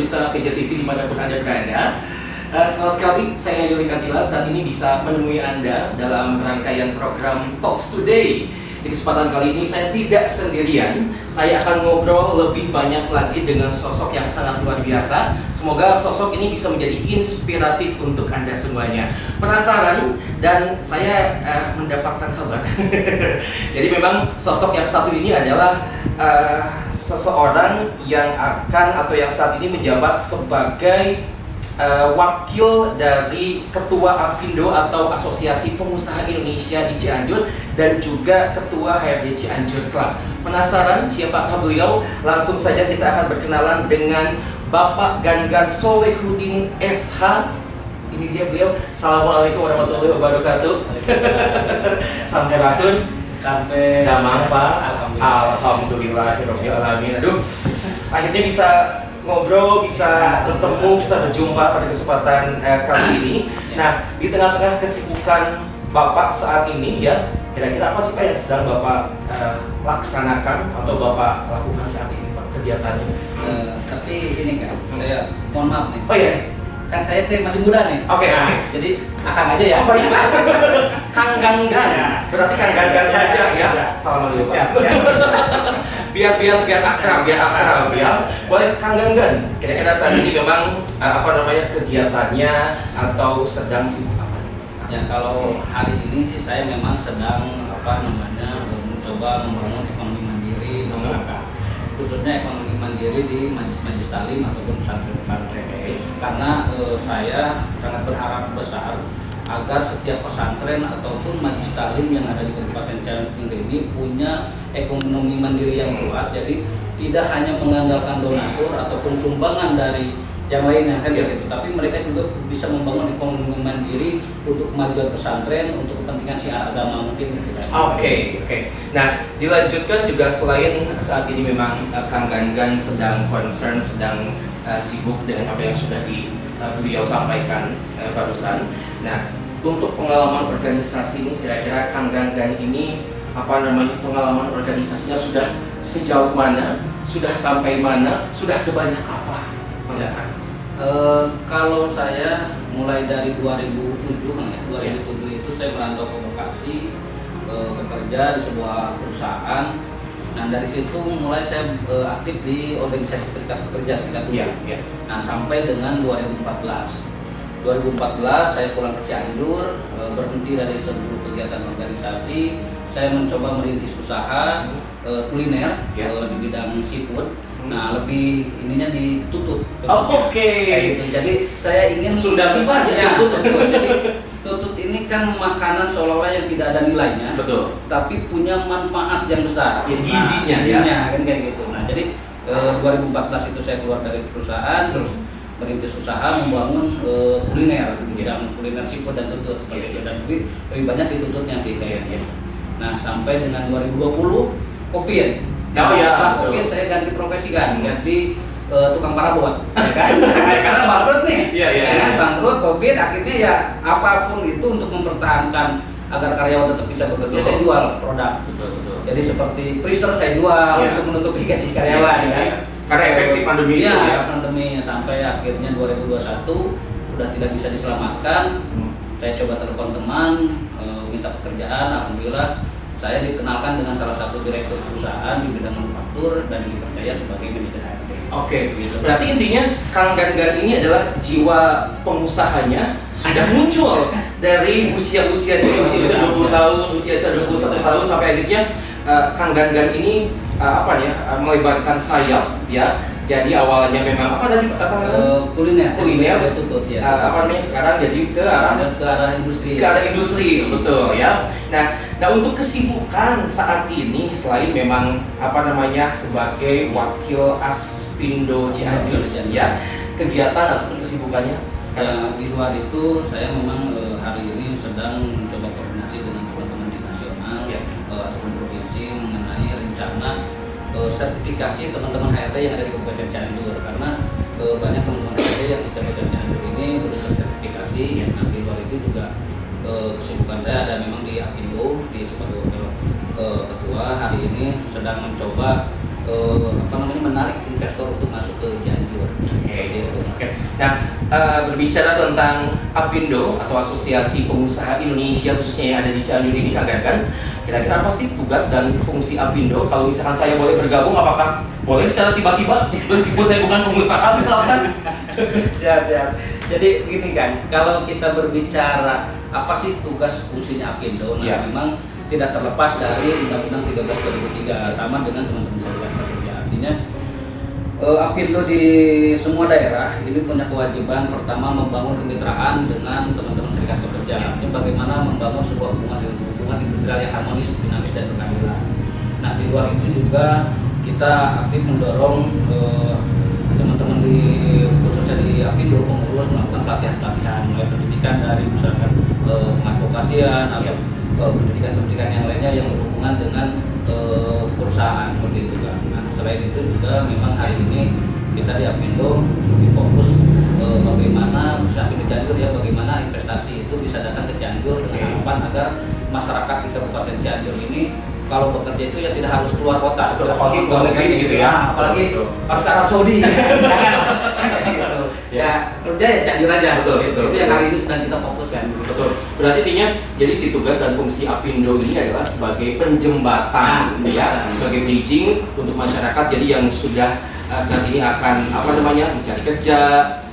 pemirsa PJ TV dimanapun Anda berada. Senang sekali saya Yuli Kantila saat ini bisa menemui Anda dalam rangkaian program Talks Today. Di kesempatan kali ini saya tidak sendirian, saya akan ngobrol lebih banyak lagi dengan sosok yang sangat luar biasa. Semoga sosok ini bisa menjadi inspiratif untuk Anda semuanya. Penasaran? Dan saya mendapatkan kabar. Jadi memang sosok yang satu ini adalah seseorang yang akan atau yang saat ini menjabat sebagai wakil dari Ketua Apindo atau Asosiasi Pengusaha Indonesia di Cianjur dan juga Ketua HRD Cianjur Club. Penasaran siapakah beliau? Langsung saja kita akan berkenalan dengan Bapak Gangan Solehuddin SH. Ini dia beliau. Assalamualaikum warahmatullahi wabarakatuh. Sampai langsung. Sampai damang Pak. Alhamdulillahirobbilalamin. Alhamdulillahirobbilalamin. Aduh, akhirnya bisa ngobrol, bisa bertemu, bisa berjumpa pada kesempatan kali ini. Nah, di tengah-tengah kesibukan Bapak saat ini ya, kira-kira apa sih Pak yang sedang Bapak laksanakan atau Bapak lakukan saat ini Pak kegiatannya? Tapi ini kan, saya mohon maaf nih. Oh iya. Kan saya tuh masih muda nih. Oke. Jadi akang aja ya. Oh baik Pak. Kang Gangan. Berarti Kang Gangan saja ya. Salam dulu Pak. biar akrab ya. Boleh Kang Gangan. Kira-kira saat ini memang kegiatannya atau sedang sibuk apa? Ya kalau hari ini sih saya memang sedang mencoba membangun ekonomi mandiri masyarakat. Khususnya ekonomi mandiri di majelis taklim ataupun pesantren-pesantren. Karena saya sangat berharap besar agar setiap pesantren ataupun majelis taklim yang ada di Kabupaten Cianjur ini punya ekonomi mandiri yang kuat. Jadi tidak hanya mengandalkan donatur ataupun sumbangan dari yang lainnya kan gitu, tapi mereka juga bisa membangun ekonomi mandiri untuk kemajuan pesantren, untuk kepentingan syiar agama mungkin gitu kan. Oke. Nah, dilanjutkan juga selain saat ini memang Kang Gangan sedang concern, sedang sibuk dengan apa yang sudah beliau sampaikan barusan. Nah, untuk pengalaman organisasi ini kira-kira Kang Gangan ini pengalaman organisasinya sudah sejauh mana, sudah sampai mana, sudah sebanyak apa? Ya. Kalau saya mulai dari 2007 itu saya merantau ke Bekasi, bekerja di sebuah perusahaan. Nah dari situ mulai saya aktif di organisasi serikat pekerja serikat buruh. Nah sampai dengan 2014 saya pulang ke Cianjur, berhenti dari seluruh kegiatan organisasi. Saya mencoba merintis usaha kuliner di bidang seafood. Nah lebih ininya ditutup. Oke. Gitu. Jadi saya ingin sudah bisa ya tutup. Jadi tutut ini kan makanan seolah-olah yang tidak ada nilainya. Betul. Tapi punya manfaat yang besar. Ya, gizinya kan kayak gitu. Nah jadi 2014 itu saya keluar dari perusahaan terus merintis usaha membangun kuliner di bidang kuliner seafood dan tutut seperti itu. Dan lebih banyak di tututnya sih kayaknya. Nah sampai dengan 2020 Covid. Mungkin saya ganti profesi kan, ganti tukang parabot, ya kan? Karena bangkrut nih, bangkrut, Covid, akhirnya ya apapun itu untuk mempertahankan agar karyawan tetap bisa bekerja, saya jual produk. Betul. Jadi seperti freezer saya jual untuk menutupi gaji karyawan, kan? Karena efek si pandemi itu ya. Pandemi sampai akhirnya 2021 sudah tidak bisa diselamatkan. Saya coba telepon teman, minta pekerjaan, alhamdulillah. Saya dikenalkan dengan salah satu direktur perusahaan di bidang manufaktur dan dipercaya sebagai manajer HRD. Oke, berarti intinya Kang Gangan ini adalah jiwa pengusahanya sudah muncul dari usia 20 tahun, usia 21 tahun sampai akhirnya Kang Gangan ini melebarkan sayap ya. Jadi awalnya memang apa tadi kuliner tutut ya. Sekarang jadi ke arah industri. Ke arah industri, betul ya. Nah untuk kesibukan saat ini selain memang sebagai wakil Aspindo Cianjur ya, kegiatan ataupun kesibukannya sekarang di luar itu saya memang hari ini sedang mencoba koordinasi dengan teman-teman di nasional ataupun provinsi mengenai rencana sertifikasi teman-teman HRD yang ada di Kabupaten Cianjur, karena banyak teman-teman HRD yang di Kabupaten Cianjur ini belum tersertifikasi. Nah di luar itu juga kesibukan saya ada memang di Apindo di sebagai wakil ketua. Hari ini sedang mencoba menarik investor untuk masuk ke Cianjur. Oke. Nah, berbicara tentang Apindo atau Asosiasi Pengusaha Indonesia khususnya yang ada di Cianjur ini, Kang Gangan, kira-kira apa sih tugas dan fungsi Apindo? Kalau misalkan saya boleh bergabung, apakah boleh secara tiba-tiba meskipun saya bukan pengusaha misalkan? Ya. Jadi begini kan, kalau kita berbicara apa sih tugas fungsinya Apindo, memang tidak terlepas dari Undang-Undang 13 2003 sama dengan teman-teman serikat pekerja. Artinya Apindo di semua daerah ini punya kewajiban pertama membangun kemitraan dengan teman-teman serikat pekerja. Ini bagaimana membangun sebuah hubungan industrial yang harmonis, dinamis dan berkeadilan. Nah, di luar itu juga kita aktif mendorong teman-teman khususnya di Apindo pengurus melakukan pelatihan mulai pendidikan dari misalkan pengadvokasian atau pendidikan yang lainnya yang berhubungan dengan perusahaan seperti itu kan. Nah, selain itu juga memang hari ini kita di Apindo lebih fokus bagaimana khususnya di Cianjur ya, bagaimana investasi itu bisa datang ke Cianjur dengan harapan agar masyarakat di Kabupaten Cianjur ini kalau bekerja itu ya tidak harus keluar kota. Betul, apalagi keluar negeri gitu ya. Apalagi harus ke Arab Saudi. Gitu. Ya, kerja ya Cianjur aja. Betul. Itu yang hari ini sedang kita fokuskan. Betul. Berarti intinya jadi si tugas dan fungsi Apindo ini adalah sebagai penjembatan sebagai bridging untuk masyarakat jadi yang sudah saat ini akan mencari kerja,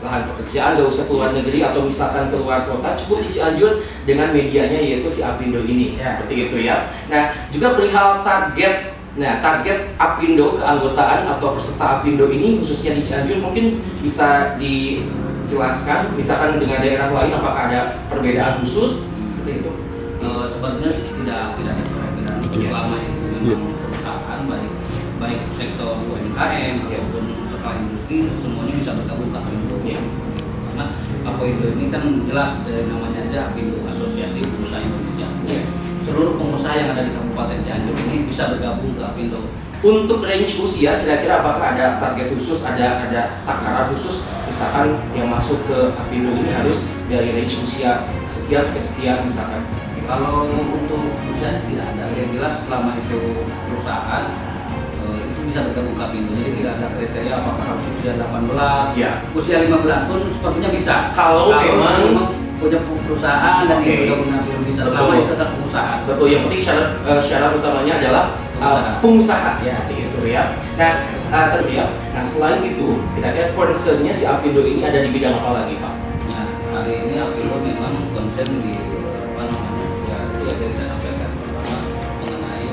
lahan pekerjaan, gak usah keluar negeri atau misalkan keluar kota, cukup di Cianjur dengan medianya yaitu si Apindo ini, seperti itu ya. Nah, juga perihal target Apindo keanggotaan atau peserta Apindo ini khususnya di Cianjur mungkin bisa dijelaskan, misalkan dengan daerah lain apakah ada perbedaan khusus seperti itu? Sebenarnya sih tidak ada perbedaan selama itu memang perusahaan baik sektor UMKM ataupun skala industri semuanya bisa bergabung ke Apindo. Karena Apindo ini kan jelas dari namanya aja Apindo, Asosiasi Pengusaha Indonesia. Seluruh pengusaha yang ada di Kabupaten Cianjur ini bisa bergabung ke Apindo. Untuk range usia kira-kira apakah ada target khusus, ada takaran khusus misalkan yang masuk ke Apindo ini harus dari range usia sekian sampai sekian misalkan? Kalau untuk usia tidak ada, yang jelas selama itu perusahaan itu bisa bergabung ke Apindo. Jadi tidak ada kriteria apakah harus usia 18, usia 15 pun sepertinya bisa. Kalau memang punya perusahaan dan ingin bergabung dengan Apindo bisa. Selama itu adalah pengusaha. Betul. Yang penting syarat utamanya adalah pengusaha seperti itu ya. Nah, selain itu kira-kira concernnya si Apindo ini ada di bidang apa lagi, Pak? Ya, hari ini Apindo memang concern di itu yang tadi saya sampaikan mengenai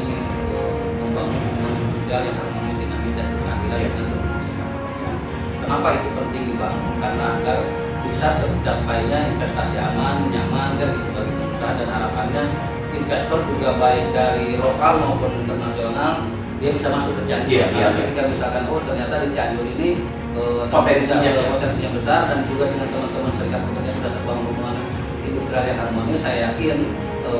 membangun hubungan sosial yang harmonis, dinamis dan berkeadilan dengan masyarakat. Kenapa itu penting dibangun? Karena agar bisa tercapainya investasi aman, nyaman kan gitu bagi pengusaha dan harapannya investor juga baik dari lokal maupun internasional dia bisa masuk ke Cianjur. Ketika misalkan ternyata di Cianjur ini potensinya besar dan juga dengan teman-teman serikat pekerja sudah terbangun hubungan industrial yang harmonis, saya yakin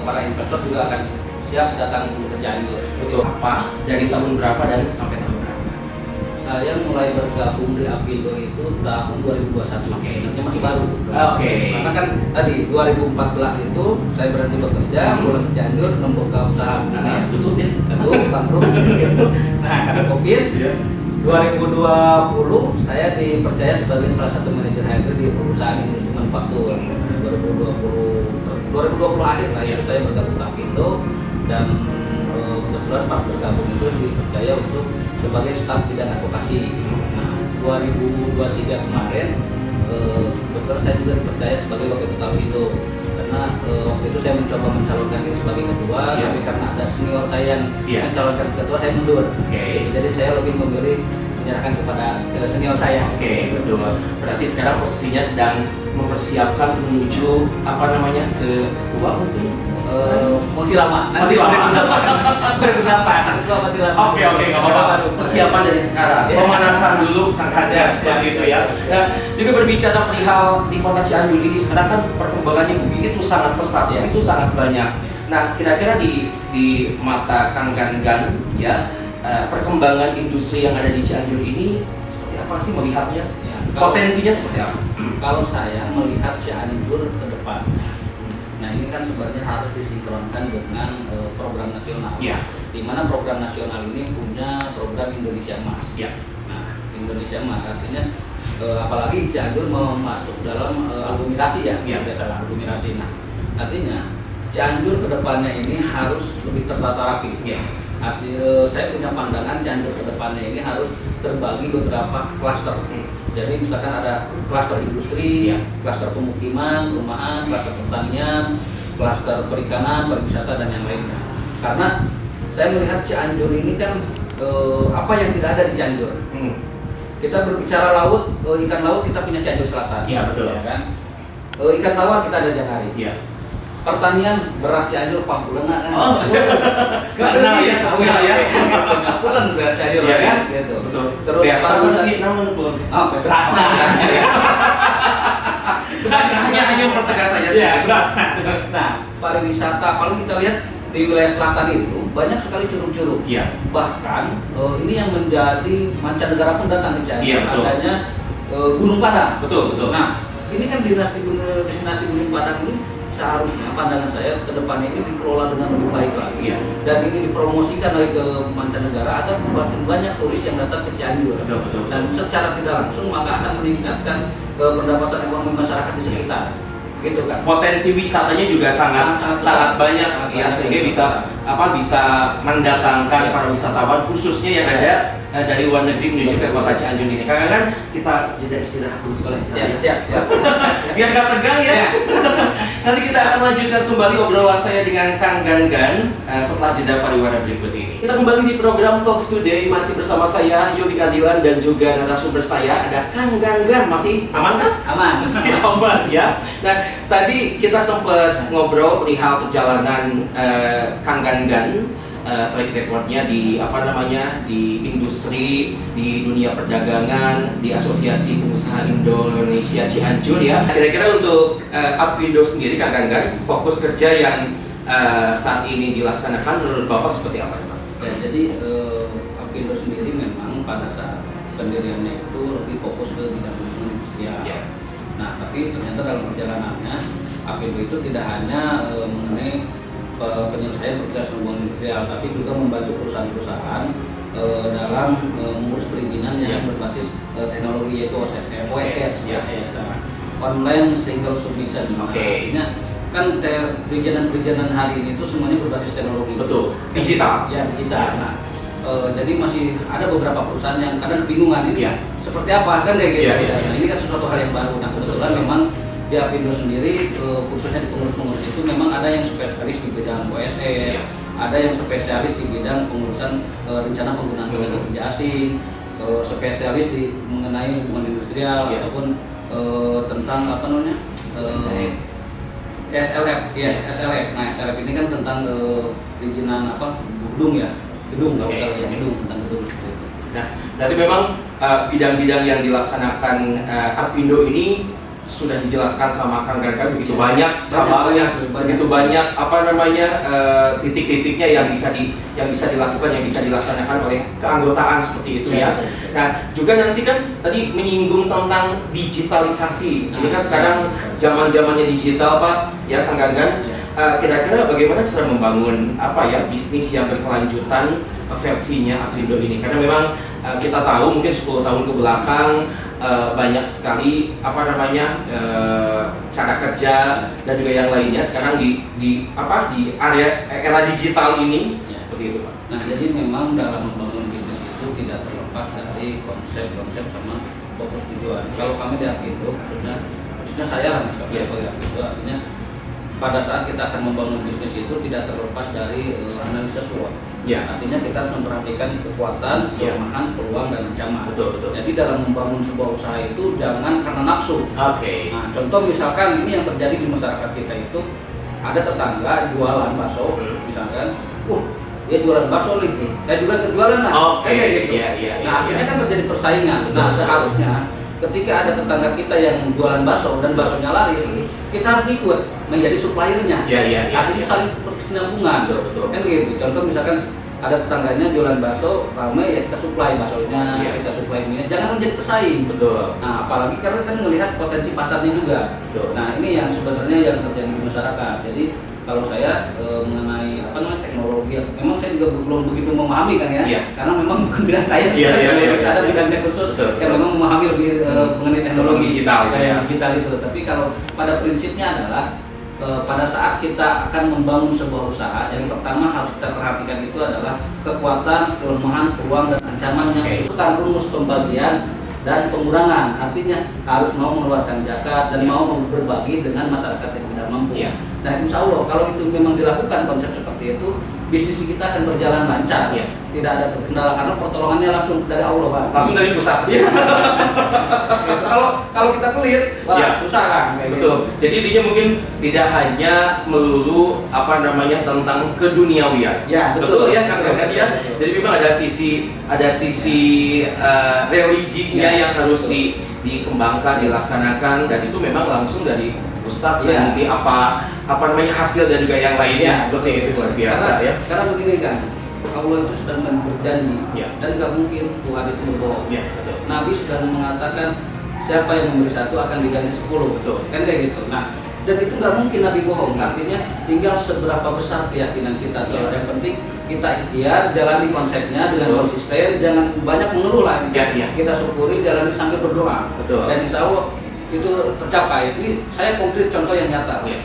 para investor juga akan siap datang ke Cianjur. Betul. Apa dari tahun berapa dan sampai tahun berapa? Saya mulai bergabung di Apindo itu tahun 2021. Sebenarnya masih baru. Karena kan tadi 2014 itu saya berhenti bekerja, pulang ke Cianjur, membuka usaha. Tutup ya? Tutup, bangkrut. Nah, karena Covid, 2020 saya dipercaya sebagai salah satu manajer HRD di perusahaan industri manufaktur. 2020 akhir lah itu saya bergabung ke Apindo dan kebetulan pas bergabung itu dipercaya untuk sebagai staf bidang advokasi. Nah, 2023 kemarin kebetulan saya juga dipercaya sebagai wakil ketua Apindo karena waktu itu saya mencoba mencalonkan diri sebagai ketua, tapi karena ada senior saya yang mencalonkan ketua, saya mundur. Jadi saya lebih memilih menyerahkan kepada senior saya. Betul. Berarti sekarang posisinya sedang mempersiapkan menuju ke ketua mungkin? Masih lama. Masih lama. 2008. Oke, nggak apa-apa. Persiapan dari sekarang. Pemanasan dulu kakaknya seperti itu ya. Nah, juga berbicara perihal di Kota Cianjur ini sekarang kan perkembangannya begitu sangat pesat, itu sangat banyak. Nah, kira-kira di mata Kang Gangan ya, perkembangan industri yang ada di Cianjur ini seperti apa sih melihatnya? Potensinya seperti apa? Kalau saya melihat Cianjur ke depan, nah Nah ini kan sebenarnya harus disinkronkan dengan program nasional. Ya. Di mana program nasional ini punya program Indonesia Emas. Ya. Nah Indonesia Emas artinya apalagi Cianjur mau masuk dalam aglomerasi ya, biasalah aglomerasi. Nah artinya Cianjur kedepannya ini harus lebih tertata rapi. Ya. Saya punya pandangan Cianjur kedepannya ini harus terbagi beberapa klaster. Jadi misalkan ada klaster industri, klaster pemukiman, perumahan, klaster pertanian, klaster perikanan, pariwisata dan yang lainnya. Karena saya melihat Cianjur ini kan apa yang tidak ada di Cianjur. Kita berbicara laut, ikan laut kita punya Cianjur Selatan. Iya betul. Ya kan? Ikan tawar kita ada Jangarit. Iya. Pertanian beras Cianjur Pampulena kan. Oh. Kenal ya, tahu ya. Pulen beras Cianjur Iya, kan gitu. Betul. Terus pariwisata namun pulen. Oh, berasnya. Hanya pertegas saja. Iya, beras. Nah, pariwisata kalau kita lihat di wilayah selatan itu banyak sekali curug-curug. Iya. Bahkan ini yang menjadi mancanegara pun datang ke Cianjur. Iya, betul. Adanya Gunung Padang. Betul, betul. Nah, ini kan destinasi Gunung Padang ini seharusnya pandangan saya ke depannya ini dikelola dengan lebih baik lagi. Iya. Dan ini dipromosikan lagi ke mancanegara agar makin banyak turis yang datang ke Cianjur. Betul, betul. Dan secara tidak langsung maka akan meningkatkan pendapatan ekonomi masyarakat di sekitar. Gitu kan. Potensi wisatanya juga sangat banyak ya, sehingga bisa mendatangkan para wisatawan khususnya yang ada dari luar negeri menuju ke kota Cianjur ini. Karena kan kita jeda istirahat dulu soalnya. Siap. Biar gak tegang ya. Nanti kita akan lanjutkan kembali obrolan saya dengan Kang Ganggan setelah jeda pariwara berikut ini. Kita kembali di program Talks Today, masih bersama saya Yuli Kadilan dan juga narasumber saya ada Kang Ganggan. Masih aman kan? Aman. Masih aman ya. Nah, tadi kita sempat ngobrol perihal perjalanan Kang Ganggan, track recordnya di di industri, di dunia perdagangan, di Asosiasi Pengusaha Indonesia Cianjur ya. Kira-kira untuk Apindo sendiri, Kang Ganggan, fokus kerja yang saat ini dilaksanakan menurut Bapak seperti apa Pak? Ya, jadi Apindo sendiri memang pada saat pendiriannya itu lebih fokus ke bidang industrial. Ya. Nah, tapi ternyata dalam perjalanannya Apindo itu tidak hanya mengenai penyelesaian proses hubungan industrial, tapi juga membantu perusahaan-perusahaan dalam mengurus perizinan yang berbasis teknologi, yaitu OSS, online single submission. Artinya kan perizinan hari ini itu semuanya berbasis teknologi. Betul. Digital. Ya, digital. Nah, jadi masih ada beberapa perusahaan yang kadang kebingungan ini seperti apa kan kayak gitu. Nah, ini kan sesuatu hal yang baru. Nah, kebetulan memang di Apindo sendiri khususnya di pengurus-pengurus itu memang ada yang spesialis di bidang OSS, ada yang spesialis di bidang pengurusan rencana penggunaan tenaga kerja asing, spesialis di mengenai hubungan industrial ataupun tentang apa namanya SLF. Nah, SLF ini kan tentang perizinan gedung nggak usah ya, gedung tentang gedung. Nah, berarti memang bidang-bidang yang dilaksanakan Apindo ini sudah dijelaskan sama Kang Ganggan begitu banyak cabangnya, begitu banyak titik-titiknya yang bisa dilakukan, yang bisa dilaksanakan oleh keanggotaan seperti itu ya. Nah, juga nanti kan tadi menyinggung tentang digitalisasi. Ini kan sekarang zaman-zamannya digital Pak, ya Kang Ganggan. Kira-kira bagaimana cara membangun bisnis yang berkelanjutan versinya Apindo ini? Karena memang kita tahu mungkin 10 tahun ke belakang banyak sekali cara kerja dan juga yang lainnya sekarang di area era digital ini seperti itu Pak. Nah, jadi memang dalam membangun bisnis itu tidak terlepas dari konsep sama fokus tujuan. Kalau kami di Apindo, khususnya saya lah sebagai Apindo, artinya pada saat kita akan membangun bisnis itu tidak terlepas dari analisa SWOT. Artinya kita harus memperhatikan kekuatan, kelemahan, peluang dan ancaman. Betul. Jadi dalam membangun sebuah usaha itu jangan karena nafsu. Nah, contoh misalkan ini yang terjadi di masyarakat kita itu ada tetangga jualan bakso, misalkan, dia jualan bakso nih, saya juga kejualan lah. Kayak gitu. Nah, akhirnya kan terjadi persaingan. Nah, seharusnya ketika ada tetangga kita yang jualan bakso dan baksonya laris, kita harus ikut menjadi suppliernya. Artinya saling berkesinambungan. Betul. Kan gitu. Contoh misalkan ada tetangganya jualan bakso ramai, ya kita supply baksonya, Iya. kita supply minyak, jangan menjadi pesaing. Betul. Nah, apalagi karena kan melihat potensi pasarnya juga. Betul. Nah, ini yang sebenarnya yang terjadi di masyarakat. Jadi kalau saya mengenai teknologi, memang saya juga belum begitu memahami kan ya, Iya. karena memang bukan bidang saya, Iya. ada bidangnya khusus Betul. yang memang memahami lebih mengenai teknologi Digital, ya. digital itu. Tapi kalau pada prinsipnya adalah pada saat kita akan membangun sebuah usaha, yang pertama harus kita perhatikan itu adalah kekuatan, kelemahan, peluang dan ancamannya. Itu kan rumus pembagian dan pengurangan, artinya harus mau mengeluarkan zakat dan mau berbagi dengan masyarakat yang tidak mampu. Iya. Nah, insya Allah kalau itu memang dilakukan konsep seperti itu, bisnis kita akan berjalan lancar, Iya. tidak ada terkendala karena pertolongannya langsung dari Allah, Pak. Langsung dari pusat. Iya. Gitu. Kalau kita pelit, wah Iya. susah kan. Kayak Betul. Jadi intinya mungkin tidak hanya melulu tentang keduniawian. Ya, betul. Ya Kang Gagan ya. Betul. Jadi memang ada sisi religinya Ya. yang harus dikembangkan, dilaksanakan, dan itu memang langsung dari pusat Ya. dan nanti hasil dan juga yang lainnya Ya. seperti itu luar biasa karena, ya. Karena begini kan, Allah itu sedang berjanji Ya. dan nggak mungkin Tuhan itu berbohong. Ya, betul. Nabi sudah mengatakan siapa yang memberi 1 akan diganti 10. Betul. Kan kayak gitu. Nah, dan itu nggak mungkin Nabi bohong. Artinya tinggal seberapa besar keyakinan kita. Soal yang penting kita ikhtiar, jalani konsepnya dengan Betul. konsisten, jangan banyak mengeluh lah. Ya, ya. Kita syukuri, jalani sambil berdoa. Betul. Dan insya Allah itu tercapai. Ini saya konkret contoh yang nyata. Ya.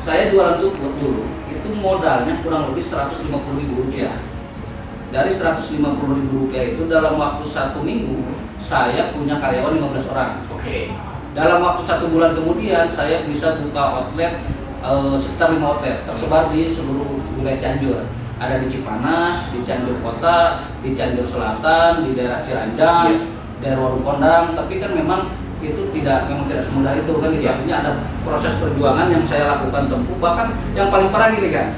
Saya jualan tumpuk dulu, itu modalnya kurang lebih 150.000 rupiah. Dari 150.000 rupiah itu dalam waktu 1 minggu saya punya karyawan 15 orang. Oke. Dalam waktu 1 bulan kemudian saya bisa buka outlet sekitar 5 outlet tersebar di seluruh wilayah Cianjur. Ada di Cipanas, di Cianjur Kota, di Cianjur Selatan, di daerah Ciranjang, daerah Warung Kondang. Tapi kan memang itu memang tidak semudah itu kan. Ya. Artinya ada proses perjuangan yang saya lakukan tempuh. Bahkan yang paling parah gini kan.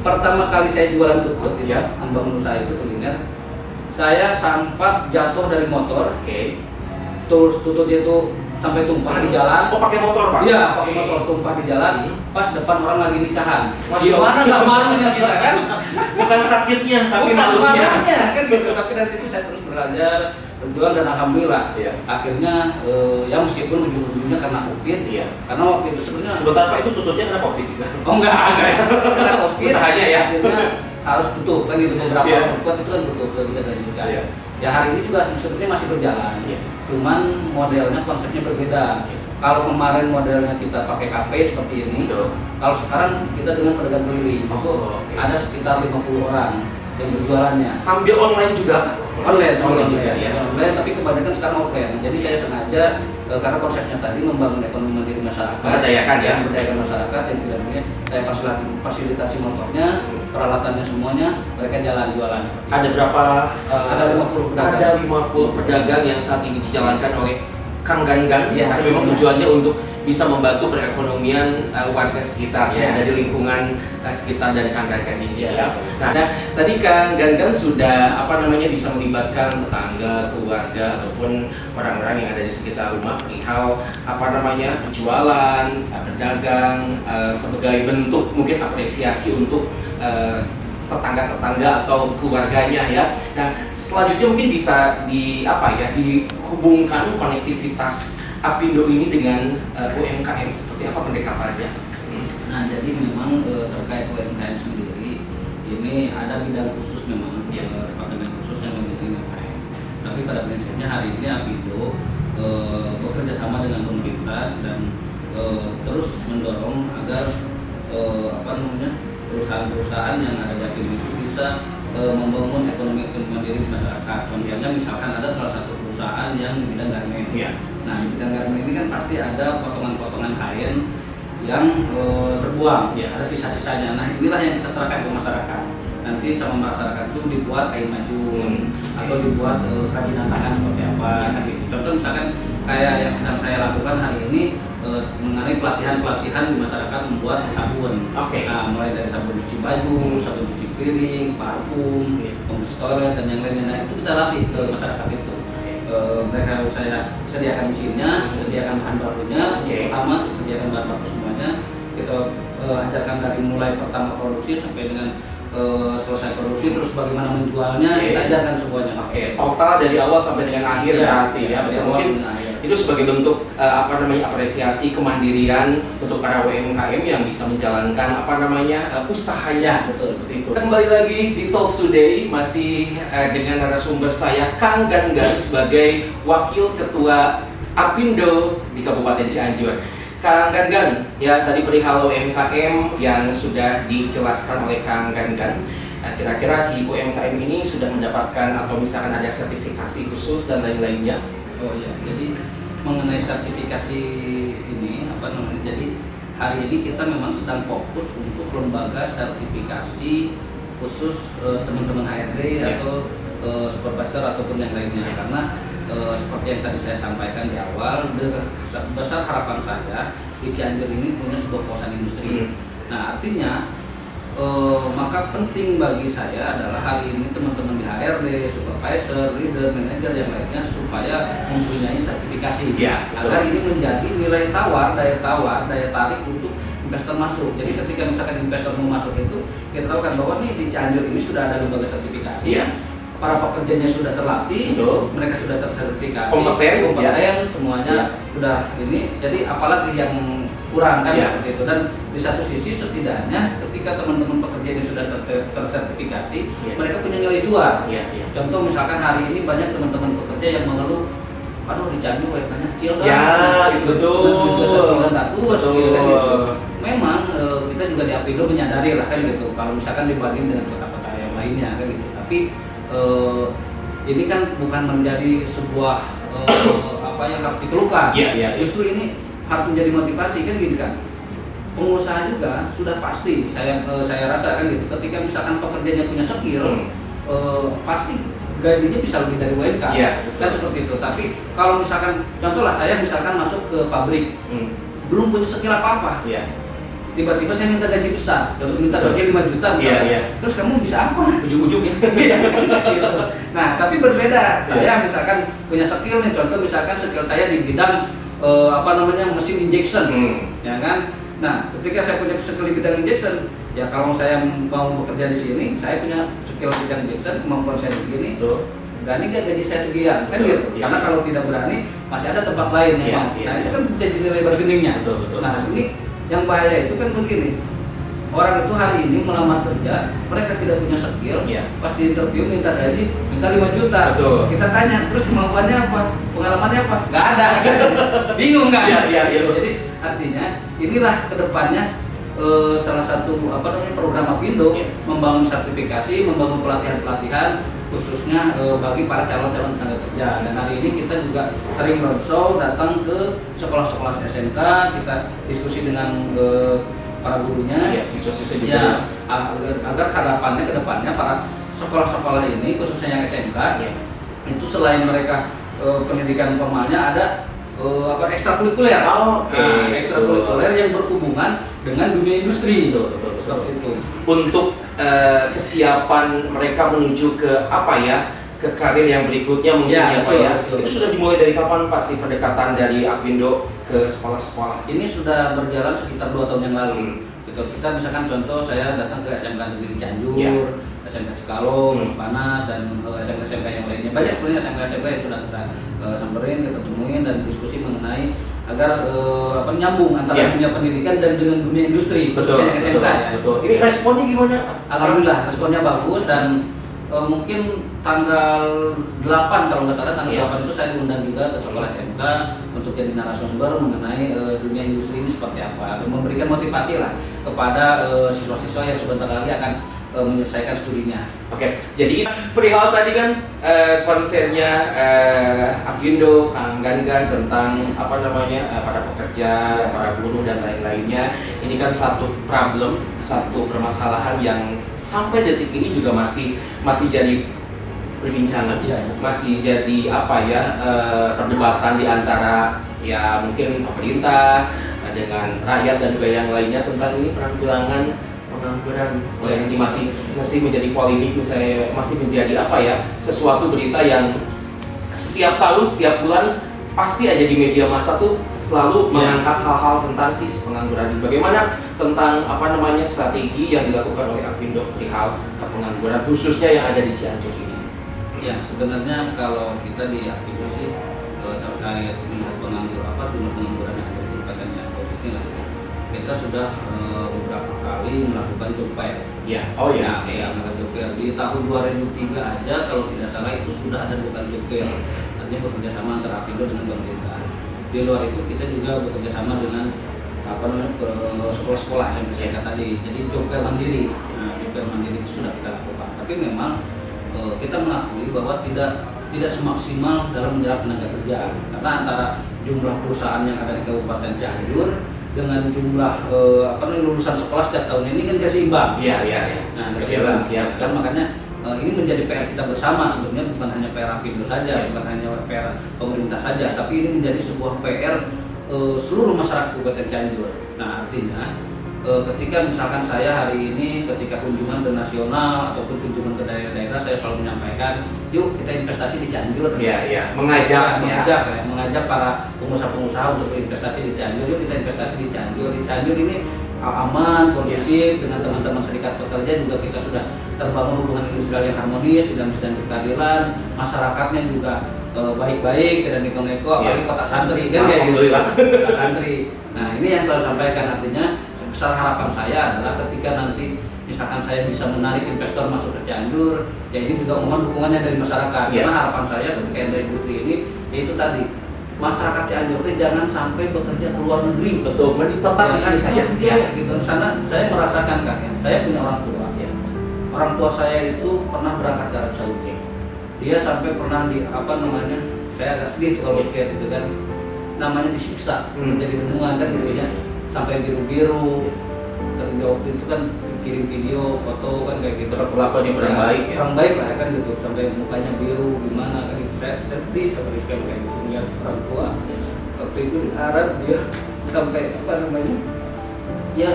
Pertama kali saya jualan tutut itu, Ya. membangun usaha itu kuliner, saya sempat jatuh dari motor, Oke. terus tututnya itu sampai tumpah di jalan. Oh, pakai motor, Pak? Iya, pakai Oke. motor tumpah di jalan. Pas depan orang lagi nikahan. Masya Gimana Allah. nggak malunya kita kan? Bukan sakitnya, tapi Bukan malunya. malunya, kan gitu. Tapi dari situ saya terus belajar, berjuang dan alhamdulillah. Iya. Akhirnya ya meskipun ujung-ujungnya karena COVID. Iya. Karena waktu itu sebenarnya Sebentar Pak, itu tutupnya kena COVID juga. oh enggak, karena COVID. Usahanya ya. Akhirnya harus tutup kan gitu, beberapa Iya. tempat itu kan tutup, nggak bisa dilanjutkan. Iya. Ya hari ini juga sebenarnya masih berjalan. Iya. Cuman modelnya konsepnya berbeda. Iya. Kalau kemarin modelnya kita pakai kafe seperti ini, Betul. kalau sekarang kita dengan pedagang keliling, itu oke. ada sekitar 50 orang yang berjualannya. Sambil online juga? Online juga ya. Online, tapi kebanyakan sekarang offline. Jadi saya sengaja karena konsepnya tadi membangun ekonomi mandiri masyarakat, Memberdayakan ya. memberdayakan masyarakat yang tidak punya. Saya fasilitasi motornya, peralatannya semuanya, mereka jalan jualan. Ada berapa? Ada 50 pedagang. Ada 50 pedagang yang saat ini dijalankan oleh Kang Gangan. Iya. Karena memang tujuannya untuk bisa membantu perekonomian warga sekitar Iya. ya, dari lingkungan sekitar dan Kang Gangan ini Iya. ya. Nah, tadi Kang Gangan sudah bisa melibatkan tetangga, keluarga ataupun orang-orang yang ada di sekitar rumah perihal penjualan, pedagang sebagai bentuk mungkin apresiasi untuk tetangga-tetangga atau keluarganya ya. Nah, selanjutnya mungkin bisa dihubungkan konektivitas Apindo ini dengan UMKM, seperti apa pendekatannya? Nah, jadi memang terkait UMKM sendiri, ini ada bidang khusus memang, departemen khusus yang memiliki UMKM. Tapi pada prinsipnya hari ini Apindo bekerja sama dengan pemerintah dan terus mendorong agar perusahaan-perusahaan yang ada di Apindo itu bisa membangun ekonomi mandiri di masyarakat. Contohnya misalkan ada salah satu perusahaan yang di bidang garmen. Iya. Nah, di bidang garmen ini kan pasti ada potongan-potongan kain yang terbuang, Ya. ada sisa-sisanya. Nah, inilah yang kita serahkan ke masyarakat. Nanti sama masyarakat itu dibuat kain majun atau dibuat kerajinan tangan seperti apa. Kan gitu. Contoh misalkan kayak yang sedang saya lakukan hari ini mengenai pelatihan di masyarakat membuat sabun. Oke. Nah, mulai dari sabun cuci baju, sabun cuci piring, parfum, pembersih toilet dan yang lainnya. Nah, itu kita latih ke masyarakat itu. Mereka harus saya sediakan mesinnya, sediakan bahan bakunya, pertama sediakan bahan baku semuanya. Kita ajarkan dari mulai pertama produksi sampai dengan selesai produksi terus bagaimana menjualnya, kita ajarkan semuanya. Oke, total dari awal sampai dengan akhir berarti ya. dari awal Mungkin sampai akhir. itu sebagai bentuk apresiasi kemandirian untuk para UMKM yang bisa menjalankan usahanya. Betul. Seperti itu. Kembali lagi di Talks Today masih dengan narasumber saya Kang Gangan sebagai Wakil Ketua Apindo di Kabupaten Cianjur. Kang Gangan, ya tadi perihal UMKM yang sudah dijelaskan oleh Kang Gangan. Kira-kira si UMKM ini sudah mendapatkan atau misalkan ada sertifikasi khusus dan lain-lainnya? Oh iya, jadi mengenai sertifikasi ini jadi hari ini kita memang sedang fokus untuk lembaga sertifikasi khusus teman-teman HRD atau supervisor ataupun yang lainnya, karena seperti yang tadi saya sampaikan di awal, besar harapan saya di Cianjur ini punya sebuah kawasan industri. Nah artinya maka penting bagi saya adalah hari ini teman-teman di HRD, supervisor, leader, manajer yang lainnya supaya mempunyai sertifikasi agar ini menjadi nilai tawar, daya tarik untuk investor masuk. Jadi ketika misalkan investor mau masuk itu, kita tahu kan bahwa nih di Cianjur ini sudah ada lembaga sertifikasi. Para pekerjanya sudah terlatih, mereka sudah tersertifikasi, kompeten semuanya sudah ini. Jadi apalagi yang kurang kan seperti itu. Dan di satu sisi setidaknya ketika teman-teman pekerja ini sudah tersertifikasi, mereka punya nilai jual. Contoh misalkan hari ini banyak teman-teman pekerja yang mengeluh, aduh di Cianjur WK-nya kecil kan. Itu betul. Memang kita juga di Apindo menyadari lah kan gitu. Kalau misalkan dibanding dengan kota-kota yang lainnya kan gitu. Tapi ini kan bukan menjadi sebuah yang harus dikeluhkan. Justru ini harus menjadi motivasi kan gitu kan. Pengusaha juga sudah pasti saya rasa kan gitu. Ketika misalkan pekerjanya punya skill, pasti gajinya bisa lebih dari UMK. Kan seperti itu. Tapi kalau misalkan contoh lah saya misalkan masuk ke pabrik, belum punya skill apa-apa. Tiba-tiba saya minta gaji besar, minta gaji 5 juta, terus kamu bisa apa? Ujung-ujungnya. Gitu. Nah, tapi berbeda. Saya misalkan punya skill nih, contoh misalkan skill saya di bidang mesin injection, ya kan? Nah, ketika saya punya skill di bidang injection, ya kalau saya mau bekerja di sini, saya punya skill di bidang injection, kemampuan saya begini, berani gak gaji saya sekian, kan gitu? Karena kalau tidak berani, masih ada tempat lain yang mau. Nah, itu kan jadi nilai bargainingnya. Nah, ini yang bahaya itu kan begini, orang itu hari ini melamar kerja, mereka tidak punya skill, pas di interview minta gaji, minta 5 juta. Kita tanya, terus kemampuannya apa? Pengalamannya apa? Gak ada. Bingung kan? Jadi artinya inilah kedepannya salah satu program Apindo membangun sertifikasi, membangun pelatihan khususnya bagi para calon-calon tenaga kerja. Dan hari ini kita juga sering roadshow, datang ke sekolah-sekolah SMK, kita diskusi dengan para gurunya, siswa-siswa juga. Agar harapannya ke depannya para sekolah-sekolah ini khususnya yang SMK itu selain mereka pendidikan formalnya ada ekstrakurikuler. Ekstrakurikuler yang berhubungan dengan dunia industri. Seperti itu. Untuk kesiapan mereka menuju ke ke karir yang berikutnya mungkin itu sudah dimulai dari kapan Pak sih pendekatan dari Apindo ke sekolah-sekolah? Ini sudah berjalan sekitar 2 tahun yang lalu. Kita misalkan contoh saya datang ke SMK Negeri Cianjur, SMK Cikalong, Panas, dan SMK-SMK yang lainnya. Banyak sebenarnya SMK-SMK yang sudah kita samperin, kita temuin dan diskusi mengenai agar nyambung antara dunia pendidikan dan dengan dunia industri, khususnya SMK. Ini responnya gimana? Alhamdulillah responnya bagus, dan mungkin tanggal 8 kalau nggak salah tanggal 8 itu saya diundang juga ke sekolah SMK untuk jadi narasumber mengenai dunia industri ini seperti apa, dan memberikan motivasi lah kepada siswa-siswa yang sebentar lagi akan menyelesaikan studinya. Jadi perihal tadi kan konsennya Apindo, Kang Gangan tentang para pekerja, para buruh dan lain-lainnya. Ini kan satu problem, satu permasalahan yang sampai detik ini juga masih jadi perbincangan, masih jadi perdebatan di antara mungkin pemerintah dengan rakyat dan juga yang lainnya tentang ini pengangguran yang ini masih menjadi polemik, misalnya masih menjadi sesuatu berita yang setiap tahun, setiap bulan pasti aja di media massa tuh selalu mengangkat hal-hal tentang pengangguran ini. Bagaimana tentang strategi yang dilakukan oleh Apindo perihal pengangguran khususnya yang ada di Cianjur ini? Ya, sebenarnya kalau kita di Apindo sih terkait melihat jumlah pengangguran yang ada di Kabupaten Cianjur ini lah, kita sudah beberapa kali melakukan job fair. Ya, melakukan job fair di tahun 2003 aja kalau tidak salah itu sudah ada 2 kali job fair. Artinya bekerja sama antara Apindo dengan pemerintah. Di luar itu kita juga bekerja sama dengan sekolah-sekolah yang saya katakan tadi. Jadi job fair mandiri. Nah, job fair mandiri itu sudah kita lakukan. Tapi memang kita mengakui bahwa tidak semaksimal dalam menyerap tenaga kerja, karena antara jumlah perusahaan yang ada di Kabupaten Cianjur dengan jumlah lulusan sekolah setiap tahun ini kan tidak seimbang. Iya. Nah, siap. Kan makanya ini menjadi PR kita bersama sebenarnya, bukan hanya PR Apindo saja, bukan hanya PR pemerintah saja, tapi ini menjadi sebuah PR seluruh masyarakat Kabupaten Cianjur. Nah, artinya ketika misalkan saya hari ini ketika kunjungan ke nasional ataupun kunjungan ke daerah-daerah, saya selalu menyampaikan, yuk kita investasi di Cianjur. Mengajak para pengusaha-pengusaha untuk investasi di Cianjur. Yuk kita investasi di Cianjur. Di Cianjur ini aman, kondusif, dengan teman-teman serikat pekerja juga kita sudah terbangun hubungan industrial yang harmonis, dinamis dan berkeadilan, masyarakatnya juga baik-baik, tidak neko-neko, apalagi kota santri kan kayak gitu. Kota santri. Nah, ini yang selalu sampaikan, artinya besar harapan saya adalah ketika nanti misalkan saya bisa menarik investor masuk ke Cianjur, ya ini juga mohon dukungannya dari masyarakat. Karena harapan saya ketika ada industri ini, yaitu tadi masyarakat Cianjur itu jangan sampai bekerja ke luar negeri. Betul, tetap di sini saja. Gitu. Sana saya merasakan kan, saya punya orang tua. Orang tua saya itu pernah berangkat ke Arab Saudi. Dia sampai pernah saya agak sedih kalau lihat itu kan, namanya disiksa, menjadi benungan kan gitu ya, sampai biru-biru. Dan waktu itu kan kirim video, foto kan kayak gitu. Perlakuan yang kurang baik ya. Kurang baik lah kan gitu, sampai mukanya biru gimana kan gitu. Saya sedih seperti kayak gitu lihat orang tua. Waktu itu di Arab dia sampai ya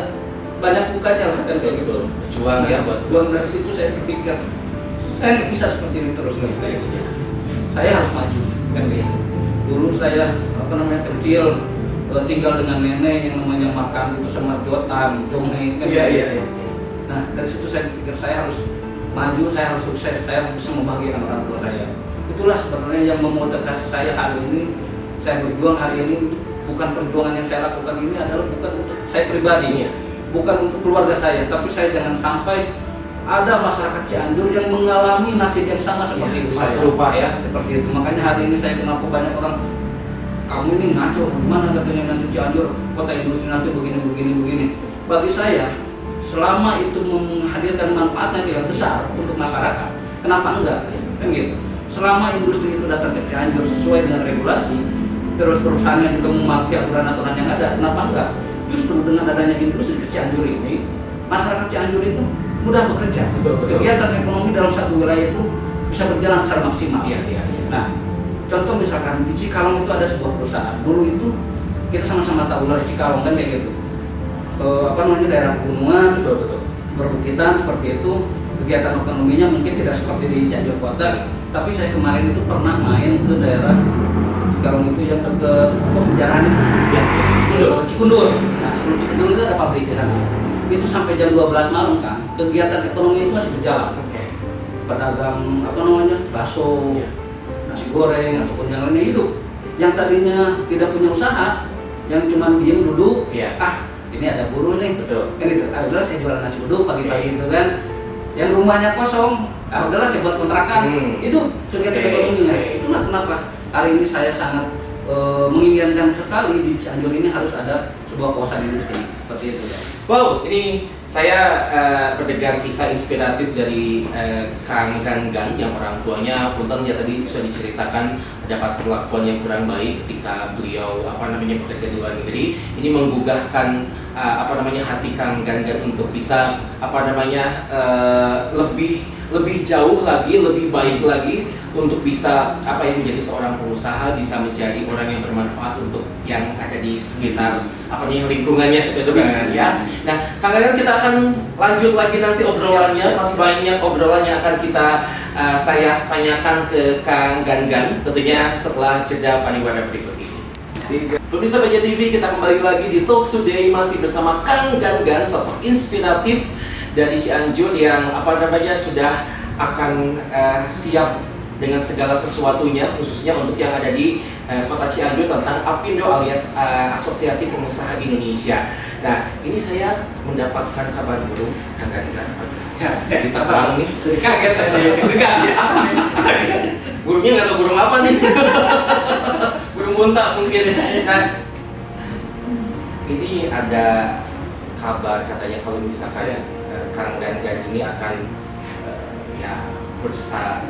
banyak bukanya lah kan kayak gitu. Juang dari situ saya berpikir saya nggak bisa seperti ini terus nih. Saya harus maju kan gitu. Dulu saya kecil tinggal dengan nenek yang namanya makan itu sama jotan, dongeng kan. Iya. Nah, dari situ saya pikir saya harus maju, saya harus sukses, saya bisa membahagiakan orang tua saya. Itulah sebenarnya yang memotivasi saya hari ini. Saya berjuang hari ini, bukan perjuangan yang saya lakukan ini adalah bukan untuk saya pribadi, bukan untuk keluarga saya, tapi saya jangan sampai ada masyarakat Cianjur yang mengalami nasib yang sama seperti itu. Serupa ya. Seperti itu. Makanya hari ini saya kenapa banyak orang, kamu ini ngaco, gimana katanya nanti Cianjur kota industri nanti begini. Bagi saya, selama itu menghadirkan manfaat yang tidak besar untuk masyarakat, kenapa enggak? Kan gitu. Selama industri itu datang ke Cianjur sesuai dengan regulasi, terus perusahaannya juga mematuhi aturan-aturan yang ada, kenapa enggak? Justru dengan adanya industri ke Cianjur ini, masyarakat Cianjur itu mudah bekerja. Betul. Kegiatan ekonomi dalam satu wilayah itu bisa berjalan secara maksimal. Iya. Nah, contoh misalkan di Cikalong itu ada sebuah perusahaan. Dulu itu kita sama-sama tahu lah Cikalong kan kayak gitu. Daerah pegunungan, Betul. perbukitan seperti itu. Kegiatan ekonominya mungkin tidak seperti di Cianjur kota, tapi saya kemarin itu pernah main ke daerah Cikalong itu yang ke penjarahan itu. Cikundur. Nah, sebelum Cikundur itu ada pabrik di sana. Itu sampai jam 12 malam kan. Kegiatan ekonomi itu masih berjalan. Pedagang bakso, nasi goreng ataupun yang lainnya hidup. Yang tadinya tidak punya usaha, yang cuma diem duduk, ini ada buruh nih, kan itu. Udahlah saya jualan nasi uduk pagi-pagi itu kan. Yang rumahnya kosong, udahlah saya buat kontrakan. Itu kegiatan ekonominya. Itulah kenapa hari ini saya sangat menginginkan sekali di Cianjur ini harus ada sebuah kawasan industri seperti itu ya. Wow, ini saya mendengar kisah inspiratif dari Kang Gangan yang orang tuanya punten ya tadi sudah diceritakan dapat perlakuan yang kurang baik ketika beliau bekerja di luar negeri. Ini menggugahkan hati Kang Gangan untuk bisa lebih jauh lagi, lebih baik lagi untuk bisa menjadi seorang pengusaha, bisa menjadi orang yang bermanfaat untuk yang ada di sekitar lingkungannya seperti itu kan ya. Nah, Kang Gangan kita akan lanjut lagi nanti obrolannya, masih banyak obrolan yang akan saya tanyakan ke Kang Gangan tentunya setelah jeda pariwara berikut. Pemirsa Baja TV, kita kembali lagi di Talk Today masih bersama Kang Gangan, sosok inspiratif dari Cianjur yang sudah akan siap dengan segala sesuatunya, khususnya untuk yang ada di kota Cianjur tentang APindo alias Asosiasi Pengusaha Indonesia. Nah, ini saya mendapatkan kabar burung, Kang Gangan. Kita bang nih. Kaget aja. Burungnya nggak tahu burung apa nih. Burung bunta mungkin. Nah, ini ada kabar katanya kalau misalkan Kang Gangan ini akan bursa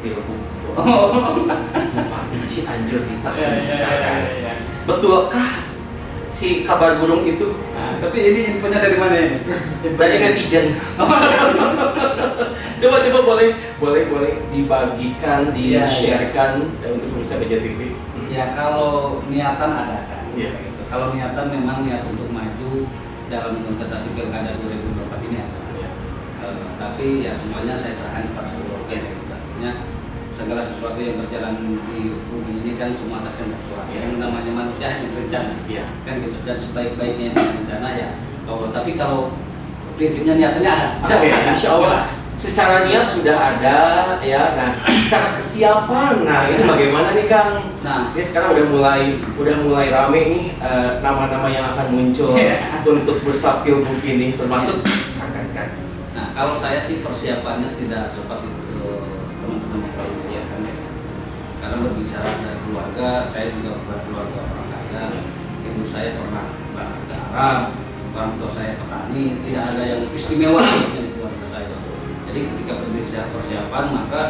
pilgub Bupati Cianjur di tahun sekarang. Betulkah si kabar burung itu? Nah, tapi ini infonya dari mana ini? Dari netizen. Coba boleh dibagikan, di-sharekan untuk pemirsa Baja TV. Ya kalau niatan ada kan. Iya. Kalau niatan memang niat untuk maju dalam kontestasi pilkada 2024 ini ada. Tapi ya semuanya saya serahkan kepada Allah. Artinya segala sesuatu yang berjalan di bumi ini kan semua atas kehendak Tuhan. Yang namanya manusia hanya berencana. Kan gitu. Dan sebaik-baiknya yang berencana ya Allah. Tapi kalau prinsipnya niatnya ada. Insya Allah. Secara niat sudah ada ya. Nah, secara kesiapan, nah ini bagaimana nih Kang? Nah, ini sekarang udah mulai rame nih nama-nama yang akan muncul untuk bursa pilgub ini, termasuk Kang Gangan. Nah, kalau saya sih persiapannya tidak seperti teman-teman yang lainnya ya kan. Karena berbicara dari keluarga, saya juga berkeluarga orang kaya. Ibu saya pernah garam, orang tua saya petani, tidak ada yang istimewa di keluarga saya. Jadi ketika berbicara persiapan, maka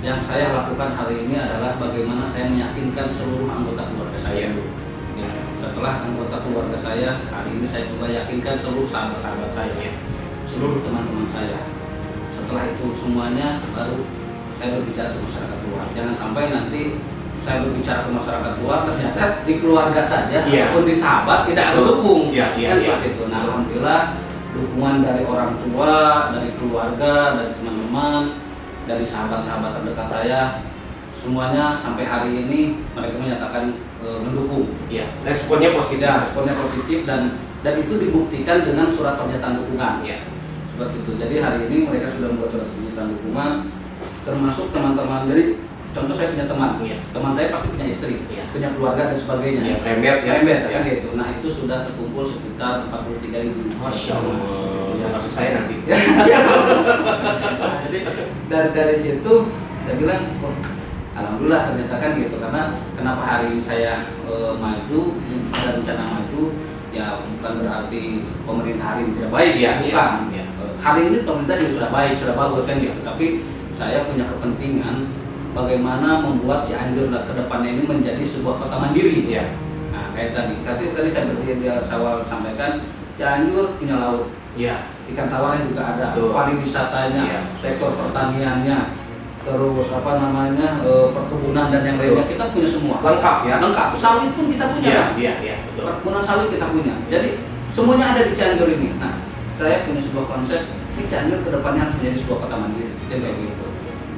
yang saya lakukan hari ini adalah bagaimana saya meyakinkan seluruh anggota keluarga saya. Ya, setelah anggota keluarga saya, hari ini saya coba yakinkan seluruh sahabat-sahabat saya, seluruh teman-teman saya. Setelah itu semuanya baru saya berbicara ke masyarakat luas. Jangan sampai nanti saya berbicara ke masyarakat luas ternyata di keluarga saja ataupun di sahabat tidak mendukung. Kan begitu. Nah, alhamdulillah dukungan dari orang tua, dari keluarga, dari teman-teman, dari sahabat-sahabat terdekat saya, semuanya sampai hari ini mereka menyatakan mendukung. Iya. Responnya positif. Ya, responnya positif dan itu dibuktikan dengan surat pernyataan dukungan. Iya. Seperti itu. Jadi hari ini mereka sudah membuat surat pernyataan dukungan, termasuk teman-teman. Jadi contoh saya punya teman, teman saya pasti punya istri, punya keluarga dan sebagainya. Iya, rembet kan gitu. Nah itu sudah terkumpul sekitar 43.000. Masya Allah. Termasuk saya nanti. Nah, jadi dari situ saya bilang, alhamdulillah ternyata kan gitu. Karena kenapa hari ini saya maju, ada rencana maju, ya bukan berarti pemerintah hari ini tidak baik bukan. Hari ini pemerintah juga sudah baik, sudah bagus kan gitu. Tapi saya punya kepentingan bagaimana membuat Cianjur ke depannya ini menjadi sebuah kota mandiri. Nah, kayak tadi saya berdiri di awal sampaikan, Cianjur punya laut. Ikan tawarnya juga ada, pariwisatanya, sektor pertaniannya, terus perkebunan dan yang lainnya kita punya semua. Lengkap ya. Lengkap. Sawit pun kita punya. Betul. Perkebunan sawit kita punya. Jadi semuanya ada di Cianjur ini. Nah, saya punya sebuah konsep, ini Cianjur ke depannya harus menjadi sebuah kota mandiri. Jadi kayak gitu.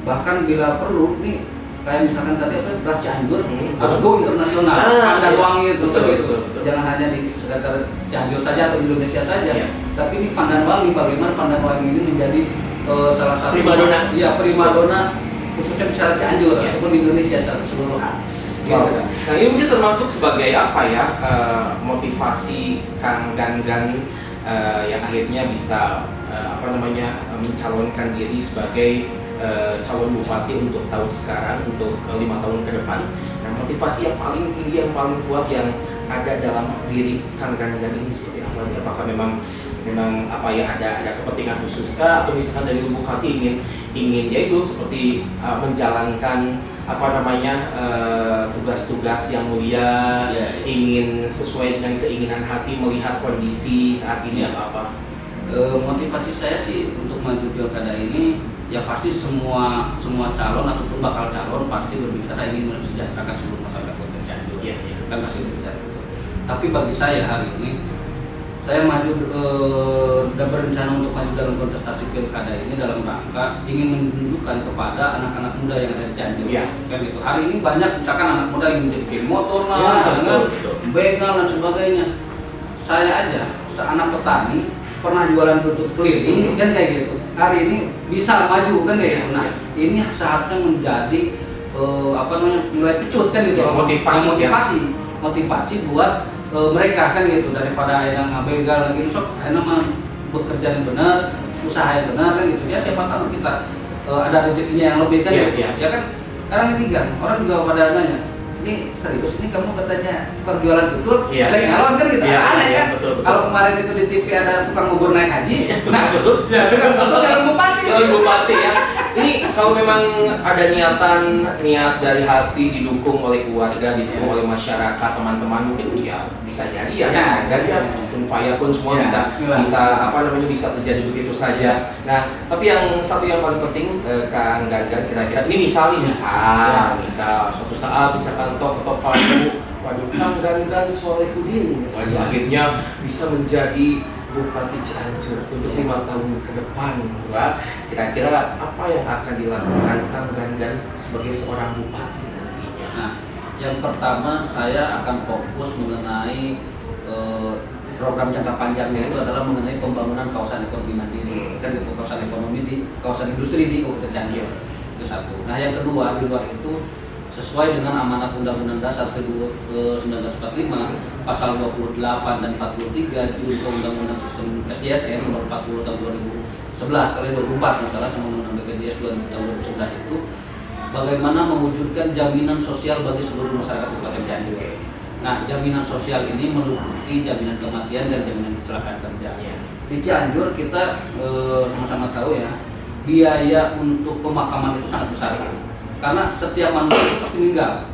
Bahkan bila perlu nih kayak misalkan tadi beras Cianjur harus go internasional, Pandan Wangi itu betul. Jangan hanya di sekitar Cianjur saja atau Indonesia saja, tapi ini Pandan Wangi, bagaimana Pandan Wangi ini menjadi salah satu primadona. Primadona khususnya bisa Cianjur ataupun di Indonesia secara keseluruhan. Nah ini mungkin termasuk sebagai motivasi Kang Gangan yang akhirnya bisa mencalonkan diri sebagai calon bupati untuk tahun sekarang, untuk 5 tahun ke depan. Nah, motivasi yang paling tinggi, yang paling kuat yang ada dalam diri Kang Gangan ini seperti apa? Apakah memang ada kepentingan khusus kah, atau misalkan dari lubuk hati ingin yaitu seperti menjalankan tugas-tugas yang mulia, ingin sesuai dengan keinginan hati, melihat kondisi saat ini apa? Motivasi saya sih untuk maju pilkada ini ya pasti semua calon ataupun bakal calon pasti berbicara ingin mensejahterakan seluruh masyarakat Kota Cianjur. Kan pasti berbicara itu. Tapi bagi saya hari ini saya maju dan berencana untuk maju dalam kontestasi pilkada ini dalam rangka ingin menunjukkan kepada anak-anak muda yang ada di Cianjur. Ya. Kan gitu. Hari ini banyak misalkan anak muda yang menjadi geng motor lah, Ya, jangan betul. begal dan sebagainya. Saya aja seanak petani pernah jualan lutut keliling kan kayak gitu. Hari ini bisa maju kan kayak gitu. Nah, ini seharusnya menjadi nilai pecut kan gitu. Ya, motivasi buat mereka kan gitu, daripada yang begal lagi sok enak mah bekerja yang benar, usaha yang benar kan gitu. Ya siapa tahu kita ada rezekinya yang lebih kan gitu. Ya kan sekarang ini kan orang juga pada nanya, ini serius ini kamu katanya tukang jualan tutut, ngalon kan gitu. Aneh kan. Kalau kemarin itu di TV ada tukang bubur naik haji, nah ya tukang tutut yang bupati ya. Ini kalau memang ada niat dari hati, didukung oleh keluarga, didukung oleh masyarakat, teman-teman, mungkin ya bisa jadi ya. Dan ya fire pun semua bisa terjadi begitu saja. Nah, tapi yang satu yang paling penting Kang Gangan, kira-kira ini misal suatu saat misalkan ketok waduh Kang Gangan Solehudin akhirnya bisa menjadi Bupati Cianjur untuk 5 tahun ke depan. Wah, kira-kira apa yang akan dilakukan Kang Gangan sebagai seorang bupati nantinya? Nah, yang pertama saya akan fokus mengenai program jangka panjangnya itu adalah mengenai pembangunan kawasan ekonomi mandiri, kan itu kawasan ekonomi di kawasan industri di Kabupaten Cianjur. Itu satu. Nah, yang kedua di luar itu sesuai dengan amanat Undang-Undang Dasar 1945 pasal 28 dan 43 junto Undang-Undang Sistem SDSN nomor 40 tahun 2011 kali 24 masalah sama Undang-Undang BPJS tahun 2011 itu bagaimana mewujudkan jaminan sosial bagi seluruh masyarakat Kabupaten Cianjur. Nah, jaminan sosial ini meliputi jaminan kematian dan jaminan kecelakaan kerja. Di Cianjur kita sama-sama tahu ya, biaya untuk pemakaman itu sangat besar. Karena setiap manusia itu pasti meninggal.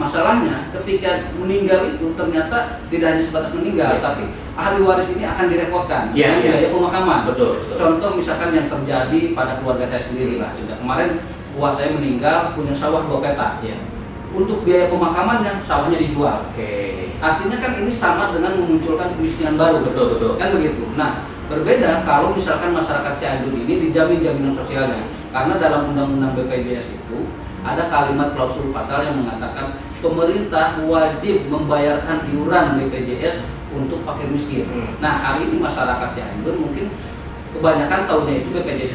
Masalahnya ketika meninggal itu ternyata tidak hanya sebatas meninggal, tapi ahli waris ini akan direpotkan dengan biaya pemakaman. Betul. Contoh misalkan yang terjadi pada keluarga saya sendiri lah. Kemarin buah saya meninggal punya sawah 2 petak. Untuk biaya pemakamannya sawahnya dijual. Artinya kan ini sama dengan memunculkan kemiskinan baru. Betul. Kan begitu. Nah, berbeda kalau misalkan masyarakat Cianjur ini dijamin jaminan sosialnya. Karena dalam Undang-Undang BPJS itu ada kalimat klausul pasal yang mengatakan pemerintah wajib membayarkan iuran BPJS untuk fakir miskin. Nah, hari ini masyarakat Cianjur mungkin kebanyakan tahunya itu BPJS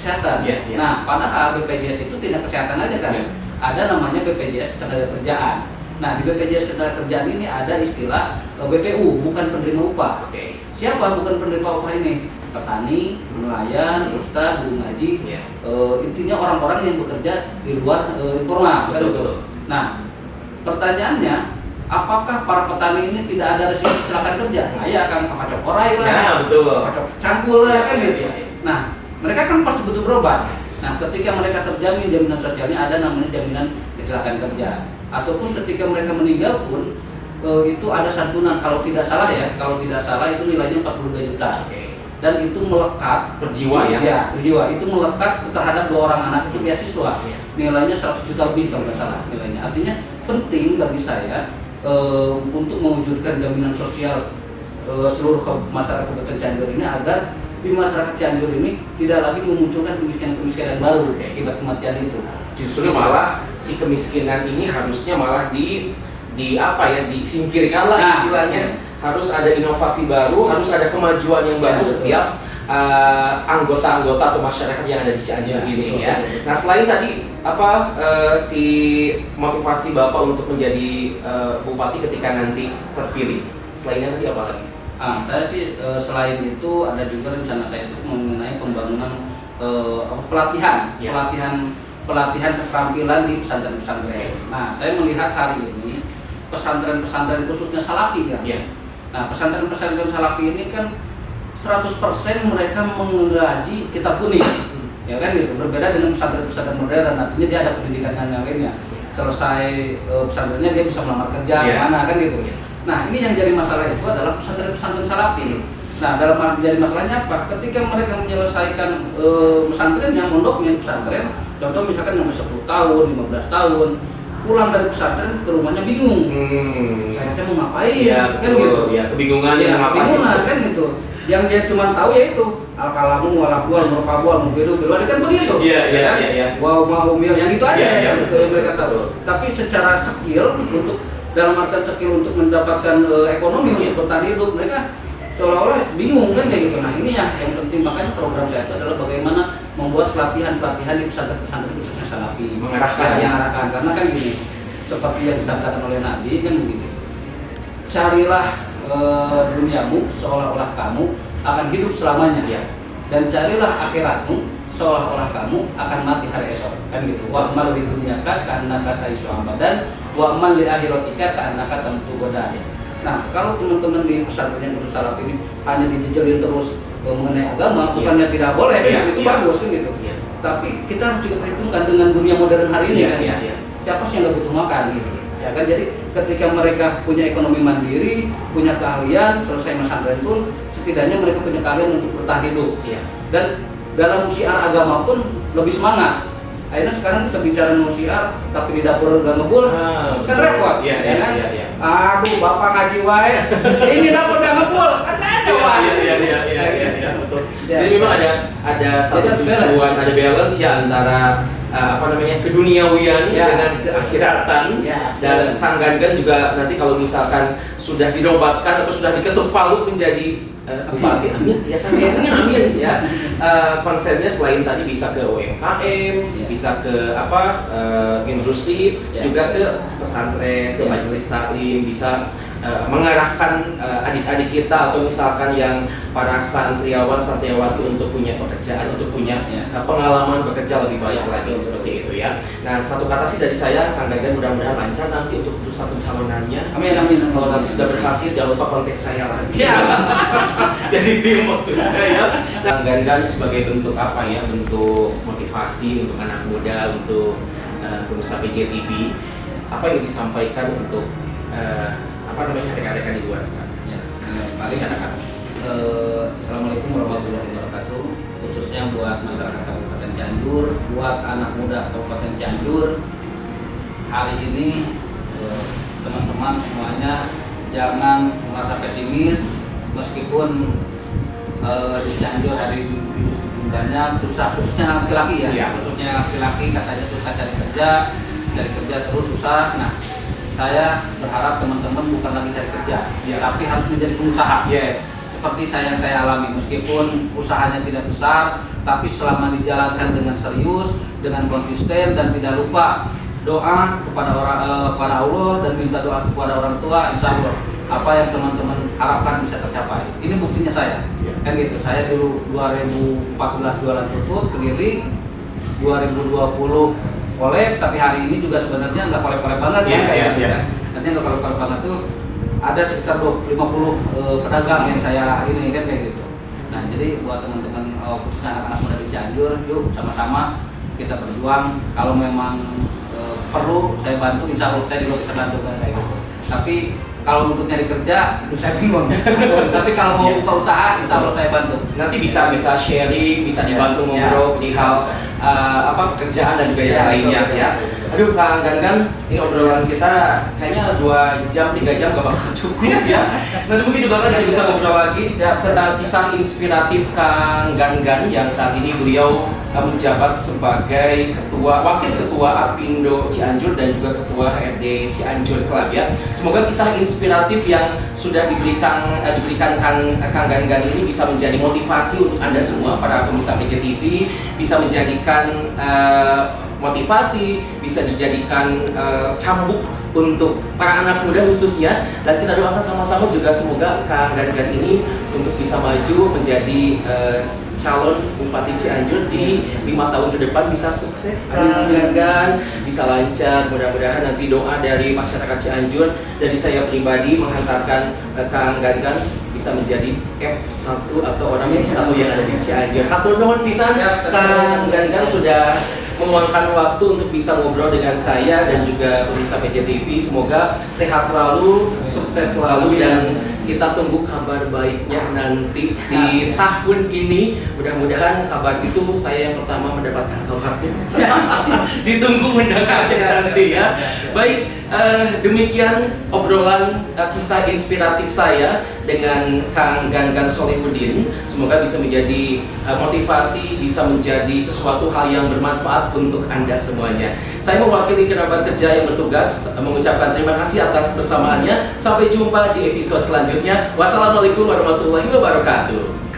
kesehatan. Nah, padahal BPJS itu tidak kesehatan aja kan. Ada namanya BPJS Ketenagakerjaan. Nah, di BPJS Ketenagakerjaan ini ada istilah BPU, bukan penerima upah. Siapa bukan penerima upah ini? Petani, nelayan, ustadz, guru ngaji, intinya orang-orang yang bekerja di luar informal. Betul. Nah, pertanyaannya, apakah para petani ini tidak ada resiko kecelakaan kerja? Nah, ya akan kacau korai lah, kacau cangkul lah kan gitu. Nah, mereka kan pasti butuh berobat. Nah, ketika mereka terjamin jaminan sosialnya ada namanya jaminan kecelakaan kerja. Ataupun ketika mereka meninggal pun itu ada santunan kalau tidak salah itu nilainya 42 juta. Dan itu melekat per jiwa per jiwa itu melekat terhadap 2 orang anak itu beasiswa. Nilainya 100 juta lebih kalau tidak salah nilainya. Artinya penting bagi saya untuk mewujudkan jaminan sosial seluruh masyarakat Kabupaten Cianjur ini agar di masyarakat Cianjur ini tidak lagi memunculkan kemiskinan baru akibat kematian itu. Justru malah si kemiskinan ini harusnya malah disingkirkan lah istilahnya. Harus ada inovasi baru, harus ada kemajuan yang baru setiap anggota-anggota atau masyarakat yang ada di Cianjur ini ya. Nah, selain tadi si motivasi Bapak untuk menjadi bupati ketika nanti terpilih, selainnya tadi apa lagi? Saya sih selain itu ada juga rencana saya itu mengenai pembangunan pelatihan keterampilan di pesantren-pesantren. Nah, saya melihat hari ini pesantren-pesantren khususnya Salafi kan. Nah, pesantren-pesantren Salafi ini kan 100% mereka mengkaji kitab kuning. Ya kan gitu. Berbeda dengan pesantren-pesantren modern, artinya dia ada pendidikan yang lainnya. Selesai pesantrennya dia bisa melamar kerja mana kan gitu. Nah, ini yang jadi masalah itu adalah pesantren-pesantren Salafi. Nah, dalam menjadi masalahnya apa? Ketika mereka menyelesaikan pesantrennya, mondoknya di pesantren, contoh misalkan yang 10 tahun, 15 tahun, pulang dari pesantren ke rumahnya bingung. Saya mau ngapain? Kan gitu. Ya, kebingungan mau ngapain. Kan gitu. yang dia cuma tahu yaitu al-kalamu walabual murkabual mungkidu biluan kan begitu. Iya. Wow mahumil yang itu aja Iya, itu yang mereka tahu. Tapi secara skill untuk dalam artian skill untuk mendapatkan ekonomi untuk bertahan hidup mereka seolah-olah bingung kan kayak gitu. Nah ini yang penting, makanya program saya itu adalah bagaimana membuat pelatihan di pesantren-pesantren khususnya Salafi mengarahkan karena kan gini, seperti yang disampaikan oleh Nabi kan begini, carilah duniamu seolah-olah kamu akan hidup selamanya ya, dan carilah akhiratmu seolah-olah kamu akan mati hari esok kan gitu. Wa amal di dunia karena kata isu abadan, wa amal li akhiratika karena kata mutu godanya. Nah kalau teman-teman di pesantren yang khusus Salaf ini hanya dijejelin terus mengenai agama, bukannya tidak boleh itu bagus kan gitu. Tapi kita harus juga perhitungkan dengan dunia modern hari ini kan. Siapa sih yang nggak butuh makan gitu ya kan. Jadi ketika mereka punya ekonomi mandiri, punya keahlian, selesai pesantren pun setidaknya mereka punya keahlian untuk bertahan hidup dan dalam syiar agama pun lebih semangat. Akhirnya sekarang kita bicara syiar tapi di dapur gak ngebul kan repot ya kan. Aduh bapak ngaji wae ini dapur gak ngebul kan ada wae. Iya betul. Jadi memang ada satu tujuan, ada balance ya antara keduniawian dengan keakhiratan. Dan Kang Gangan juga nanti kalau misalkan sudah dinobatkan atau sudah diketuk palu menjadi amin ya. Konsepnya selain tadi bisa ke UMKM, bisa ke industri, juga ke pesantren, ke majelis taklim, bisa mengarahkan adik-adik kita atau misalkan yang para santriawati untuk punya pekerjaan, untuk punya pengalaman bekerja lebih baik lagi seperti itu ya. Nah satu kata sih dari saya, Kang Gangan mudah-mudahan lancar nanti untuk bursa pencalonannya. Amin. Kalau nanti sudah berhasil jangan lupa kontak saya lagi. Jadi tim maksudnya ya. Kang Gangan sebagai bentuk apa ya? Bentuk motivasi untuk anak muda, untuk pemirsa PJTV, apa yang disampaikan untuk rekan-rekan di luar sana. Paling Assalamualaikum warahmatullahi wabarakatuh. Khususnya buat masyarakat Kabupaten Cianjur, buat anak muda Kabupaten Cianjur, hari ini teman-teman semuanya jangan merasa pesimis, meskipun di Cianjur hari ini banyak susah, khususnya laki-laki khususnya laki-laki katanya susah cari kerja terus susah. Nah saya berharap teman-teman bukan lagi cari kerja, tapi harus menjadi pengusaha. Seperti yang saya alami, meskipun usahanya tidak besar, tapi selama dijalankan dengan serius, dengan konsisten, dan tidak lupa doa kepada Allah dan minta doa kepada orang tua, insya Allah apa yang teman-teman harapkan bisa tercapai. Ini buktinya saya, kan gitu. Saya dulu 2014 jualan tutut keliling, 2020 kolek, tapi hari ini juga sebenarnya nggak kolek-kolek banget kan. Nanti nggak kolek-kolek banget tuh ada sekitar 50 pedagang yang saya ini kan kayak gitu. Nah jadi buat teman-teman khususnya anak-anak muda di Cianjur, yuk sama-sama kita berjuang. Kalau memang perlu saya bantu, insya Allah saya juga bisa bantu kan kayak gitu. Tapi kalau untuk nyari kerja, itu saya bingung. Tapi kalau mau buka usaha, insya Allah saya bantu. Nanti bisa sharing, bisa dibantu ngobrol di hal pekerjaan dan juga yang lainnya ya. Aduh Kang Gangan, ini obrolan kita kayaknya 2 jam 3 jam gak bakal cukup ya. Nanti mungkin juga kita bisa ngobrol lagi tentang kisah inspiratif Kang Gangan yang saat ini beliau menjabat sebagai wakil ketua Apindo Cianjur dan juga ketua HRD Cianjur Club ya. Semoga kisah inspiratif yang sudah diberikan Kang Gangan ini bisa menjadi motivasi untuk Anda semua para pemirsa PJTV, bisa menjadikan motivasi, bisa dijadikan cambuk untuk para anak muda khususnya. Dan kita doakan sama-sama juga semoga Kang Gangan ini untuk bisa maju menjadi calon Bupati Cianjur di 5 tahun ke depan bisa sukses Kang Gangan, bisa lancar. Mudah-mudahan nanti doa dari masyarakat Cianjur, dari saya pribadi menghantarkan Kang Gangan bisa menjadi F1 atau orang F1 yang ada di Cianjur. Atur nuhun pisan Kang Gangan sudah meluangkan waktu untuk bisa ngobrol dengan saya dan juga pemirsa PJTV. Semoga sehat selalu, sukses selalu, dan kita tunggu kabar baiknya nanti di tahun ini. Mudah-mudahan kabar itu saya yang pertama mendapatkan kabarnya. Ditunggu mendengarnya nanti ya. Baik, demikian obrolan kisah inspiratif saya dengan Kang Gangan Solihuddin. Semoga bisa menjadi motivasi, bisa menjadi sesuatu hal yang bermanfaat untuk Anda semuanya. Saya mewakili kerabat kerja yang bertugas mengucapkan terima kasih atas bersamaannya. Sampai jumpa di episode selanjutnya. Wassalamualaikum warahmatullahi wabarakatuh.